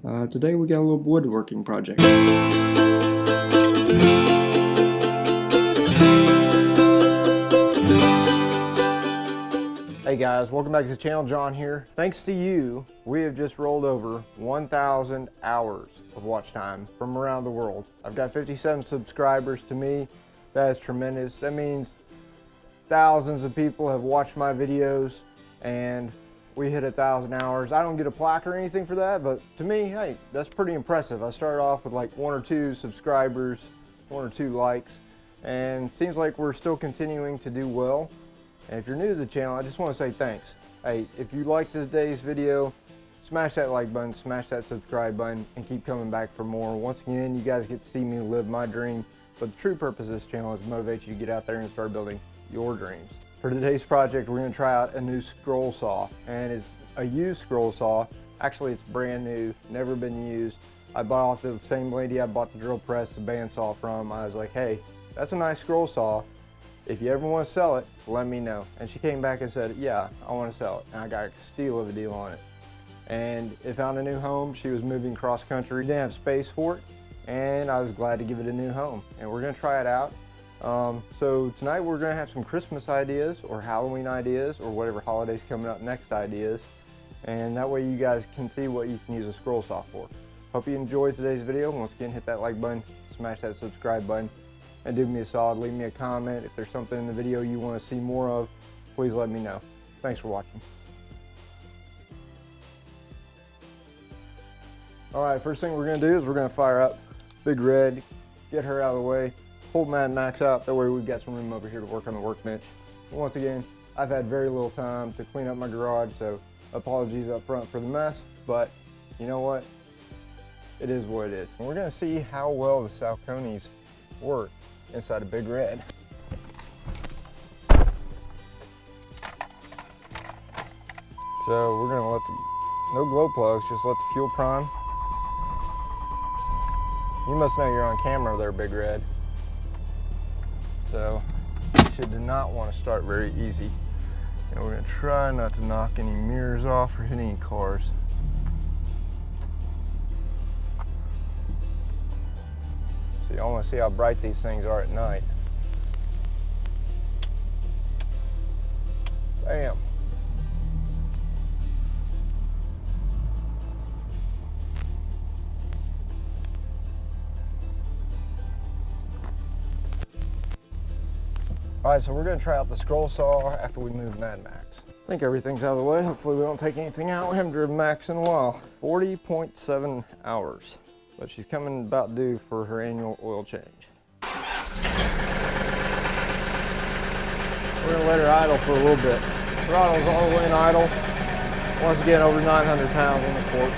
Today we got a little woodworking project. Hey guys, welcome back to the channel. John here. Thanks to you, we have just rolled over 1,000 hours of watch time from around the world. I've got 57 subscribers. To me, that is tremendous. That means thousands of people have watched my videos and we hit 1,000 hours. I don't get a plaque or anything for that, but to me, hey, that's pretty impressive. I started off with like 1 or 2 subscribers, 1 or 2 likes, and it seems like we're still continuing to do well. And if you're new to the channel, I just want to say thanks. Hey, if you liked today's video, smash that like button, smash that subscribe button, and keep coming back for more. Once again, you guys get to see me live my dream, but the true purpose of this channel is to motivate you to get out there and start building your dreams. For today's project, we're going to try out a new scroll saw, and it's a used scroll saw. Actually, it's brand new, never been used. I bought off the same lady I bought the drill press, the bandsaw from. I was like, hey, that's a nice scroll saw. If you ever want to sell it, let me know. And she came back and said, yeah, I want to sell it. And I got a steal of a deal on it. And it found a new home. She was moving cross country, didn't have space for it, and I was glad to give it a new home. And we're going to try it out. So tonight we're going to have some Christmas ideas or Halloween ideas or whatever holidays coming up next ideas. And that way you guys can see what you can use a scroll saw for. Hope you enjoyed today's video. Once again, hit that like button, smash that subscribe button. And do me a solid, leave me a comment. If there's something in the video you want to see more of, please let me know. Thanks for watching. All right, first thing we're going to do is we're going to fire up Big Red, get her out of the way, pull Mad Max out, that way we've got some room over here to work on the workbench. Once again, I've had very little time to clean up my garage, so apologies up front for the mess, but you know what? It is what it is. And we're going to see how well the Salconis work inside a Big Red. So we're gonna let no glow plugs, just let the fuel prime. You must know you're on camera there, Big Red. So you should not want to start very easy. And we're gonna try not to knock any mirrors off or hit any cars. So y'all want to see how bright these things are at night. Bam. All right, so we're going to try out the scroll saw after we move Mad Max. I think everything's out of the way. Hopefully we don't take anything out. We haven't driven Max in a while. 40.7 hours. But she's coming about due for her annual oil change. We're gonna let her idle for a little bit. Throttle's all the way in idle. Once again, over 900 pounds on the forks.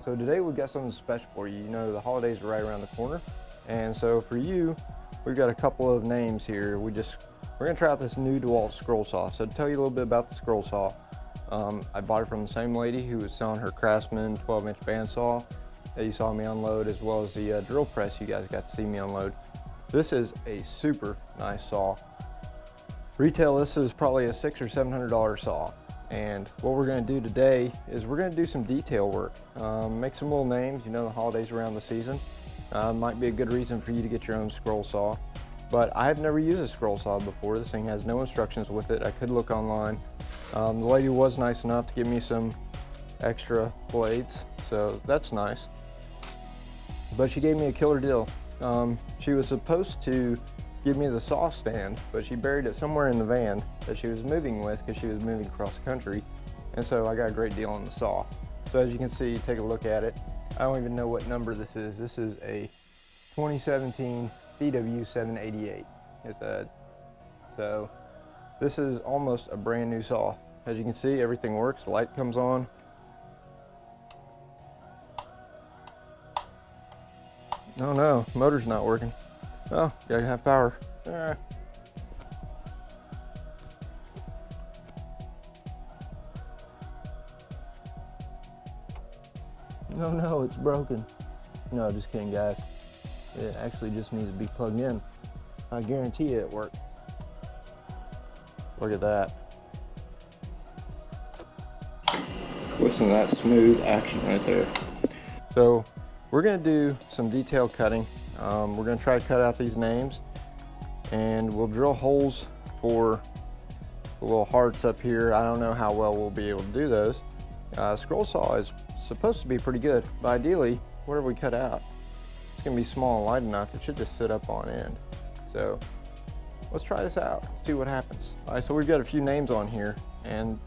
So today we've got something special for you. You know, the holidays are right around the corner. And so for you, we've got a couple of names here. We're gonna try out this new Dewalt scroll saw. So to tell you a little bit about the scroll saw, I bought it from the same lady who was selling her Craftsman 12-inch bandsaw that you saw me unload, as well as the drill press you guys got to see me unload. This is a super nice saw. Retail, this is probably a $600 or $700 saw. And what we're going to do today is we're going to do some detail work, make some little names. You know, the holidays around the season might be a good reason for you to get your own scroll saw. But I have never used a scroll saw before. This thing has no instructions with it. I could look online. The lady was nice enough to give me some extra blades, so that's nice. But she gave me a killer deal. She was supposed to give me the saw stand, but she buried it somewhere in the van that she was moving with because she was moving across the country. And so I got a great deal on the saw. So as you can see, take a look at it. I don't even know what number this is. This is a 2017 DW788. So this is almost a brand new saw. As you can see, everything works. The light comes on. Oh no, motor's not working. Oh, gotta have power. No, it's broken. No, just kidding, guys. It actually just needs to be plugged in. I guarantee you it worked. Look at that. Listen to that smooth action right there. So we're gonna do some detail cutting. We're gonna try to cut out these names, and we'll drill holes for the little hearts up here. I don't know how well we'll be able to do those. Scroll saw is supposed to be pretty good, but ideally, whatever we cut out, it's gonna be small and light enough. It should just sit up on end. So let's try this out, see what happens. All right, so we've got a few names on here, and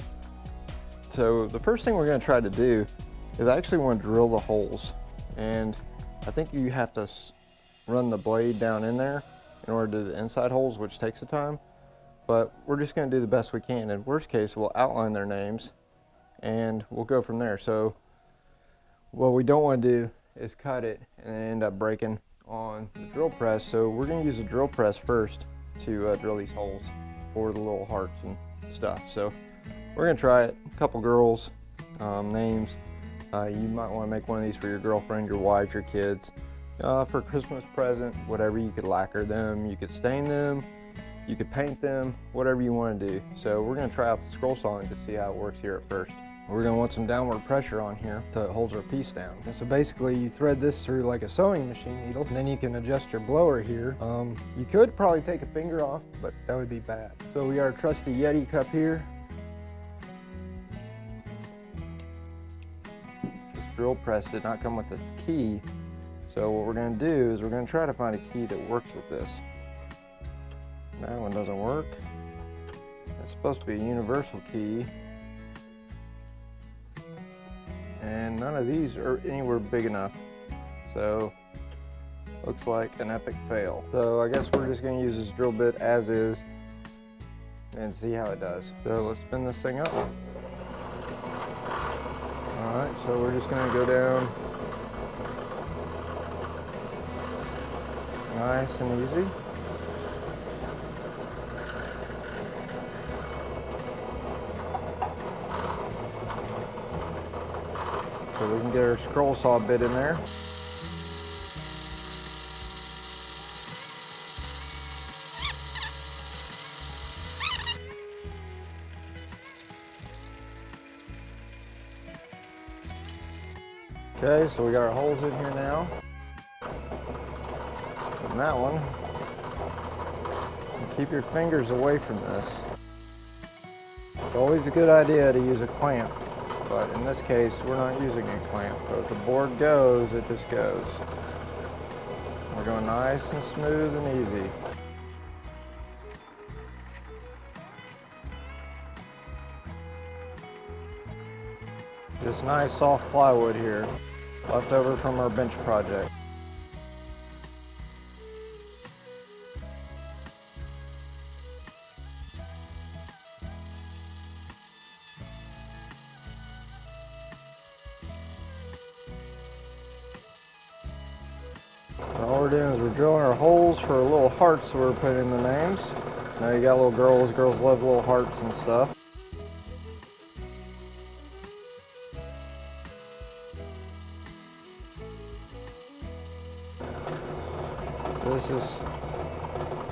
so the first thing we're gonna try to do is I actually want to drill the holes, and I think you have to run the blade down in there in order to do the inside holes, which takes the time, but we're just gonna do the best we can. In worst case, we'll outline their names and we'll go from there. So what we don't want to do is cut it and then end up breaking on the drill press. So we're going to use a drill press first to drill these holes for the little hearts and stuff. So we're going to try it. A couple girls, names. You might want to make one of these for your girlfriend, your wife, your kids. For a Christmas present, whatever. You could lacquer them, you could stain them, you could paint them, whatever you want to do. So we're going to try out the scroll sawing to see how it works here at first. We're going to want some downward pressure on here to hold our piece down. And so basically you thread this through like a sewing machine needle, and then you can adjust your blower here. You could probably take a finger off, but that would be bad. So we got our trusty Yeti cup here. This drill press did not come with a key. So what we're going to do is we're going to try to find a key that works with this. That one doesn't work. It's supposed to be a universal key. And none of these are anywhere big enough. So looks like an epic fail. So I guess we're just going to use this drill bit as is and see how it does. So let's spin this thing up. Alright, so we're just going to go down nice and easy. So we can get our scroll saw bit in there. Okay, so we got our holes in here now. And that one, and keep your fingers away from this. It's always a good idea to use a clamp, but in this case, we're not using a clamp. So if the board goes, it just goes. We're going nice and smooth and easy. This nice soft plywood here, left over from our bench project. All we're doing is we're drilling our holes for little hearts we're putting in the names. Now you got little girls love little hearts and stuff. So this is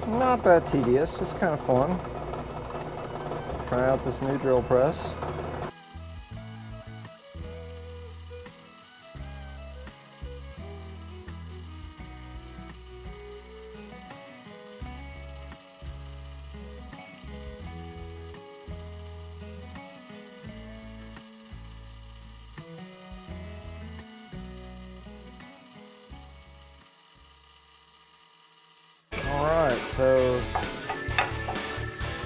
not that tedious, it's kind of fun. Try out this new drill press. All right, So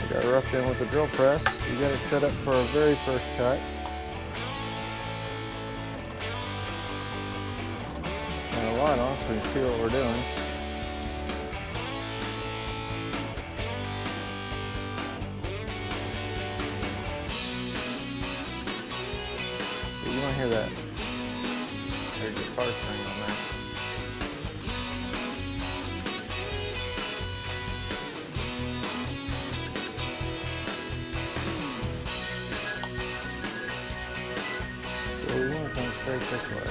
we got roughed in with the drill press. You got it set up for our very first cut. And a light on so we can see what we're doing. You want to hear that? There's a car string on there. So we want to come straight this way.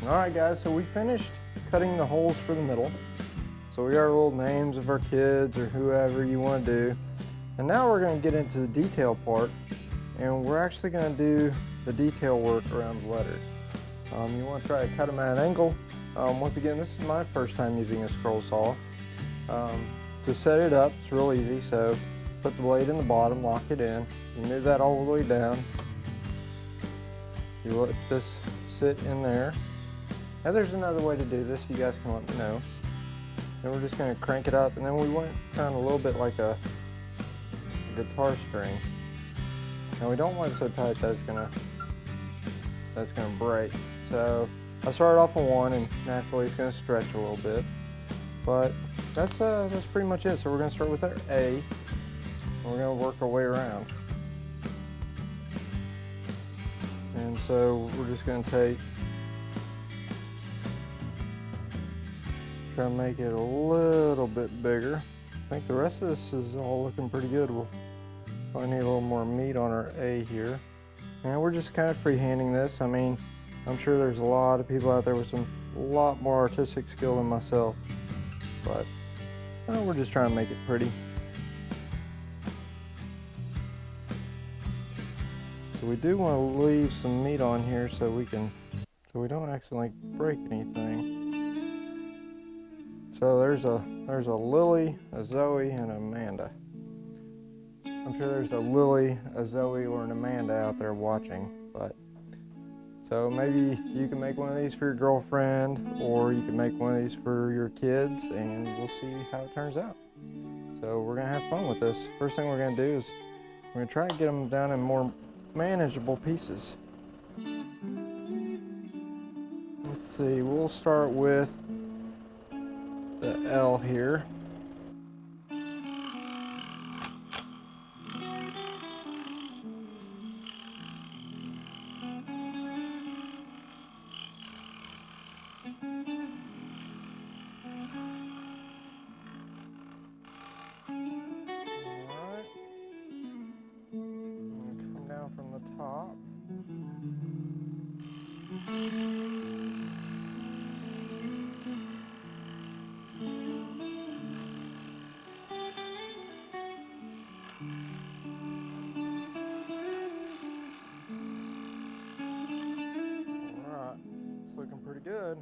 Alright guys, so we finished cutting the holes for the middle. So we got our little names of our kids or whoever you want to do. And now we're going to get into the detail part, and we're actually going to do the detail work around the letters. You want to try to cut them at an angle. Once again, this is my first time using a scroll saw. To set it up, it's real easy. So put the blade in the bottom, lock it in. You move that all the way down. You let this sit in there. Now there's another way to do this, you guys can let me know. Then we're just going to crank it up, and then we want it to sound a little bit like a guitar string. Now we don't want it so tight that it's gonna break. So I started off on one, and naturally it's going to stretch a little bit. But that's pretty much it. So we're going to start with our A, and we're going to work our way around. And so we're just going to try to make it a little bit bigger. I think the rest of this is all looking pretty good. We'll probably need a little more meat on our A here. And we're just kind of freehanding this. I mean, I'm sure there's a lot of people out there with a lot more artistic skill than myself, but we're just trying to make it pretty. So we do want to leave some meat on here so we don't accidentally break anything. So there's a Lily, a Zoe, and an Amanda. I'm sure there's a Lily, a Zoe, or an Amanda out there watching. But so maybe you can make one of these for your girlfriend, or you can make one of these for your kids, and we'll see how it turns out. So we're gonna have fun with this. First thing we're gonna do is we're gonna try to get them down in more manageable pieces. Let's see. We'll start with the L here. Alright. Come down from the top. Alright, it's looking pretty good.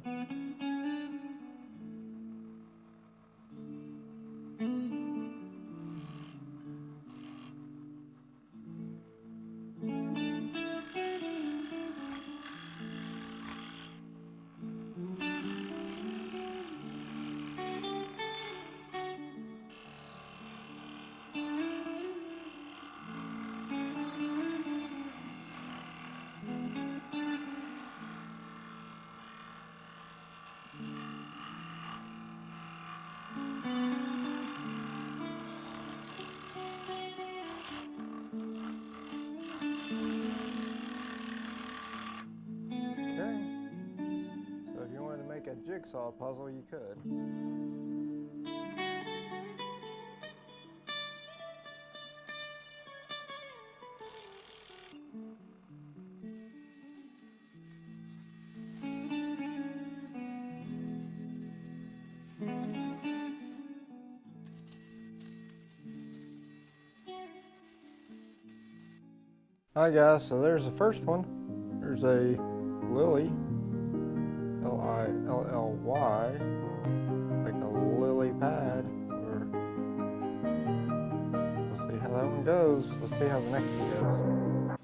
jigsaw puzzle you could. Alright guys, so there's the first one. There's a lily, L-I-L-L-Y, like a lily pad. Let's see how that one goes. Let's see how the next one goes.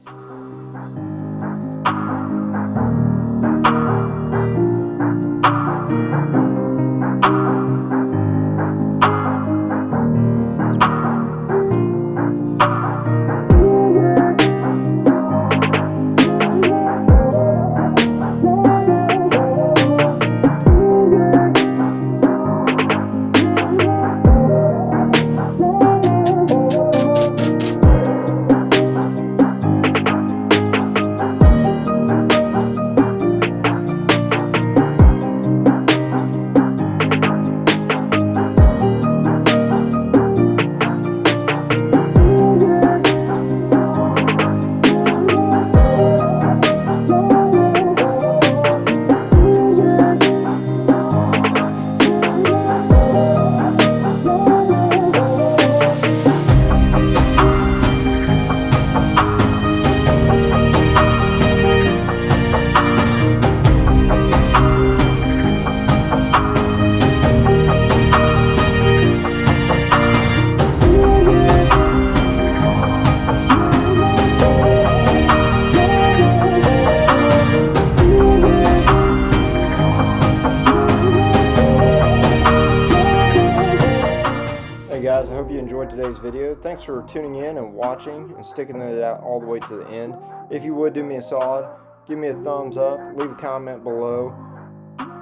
Hey guys, I hope you enjoyed today's video. Thanks for tuning in and watching and sticking it out all the way to the end. If you would do me a solid, give me a thumbs up, leave a comment below.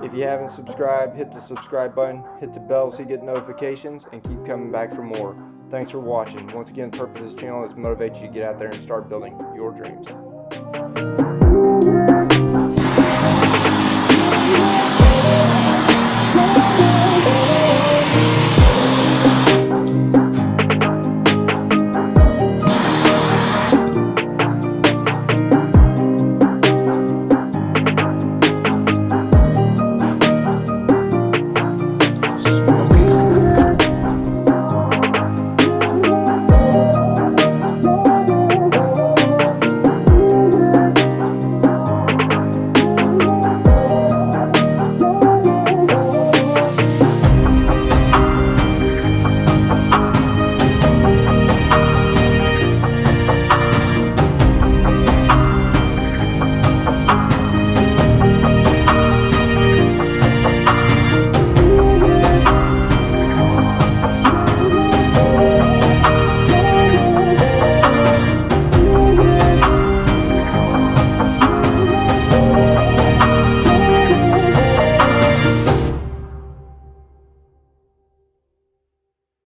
If you haven't subscribed, hit the subscribe button, hit the bell so you get notifications, and keep coming back for more. Thanks for watching. Once again, the purpose of this channel is to motivate you to get out there and start building your dreams.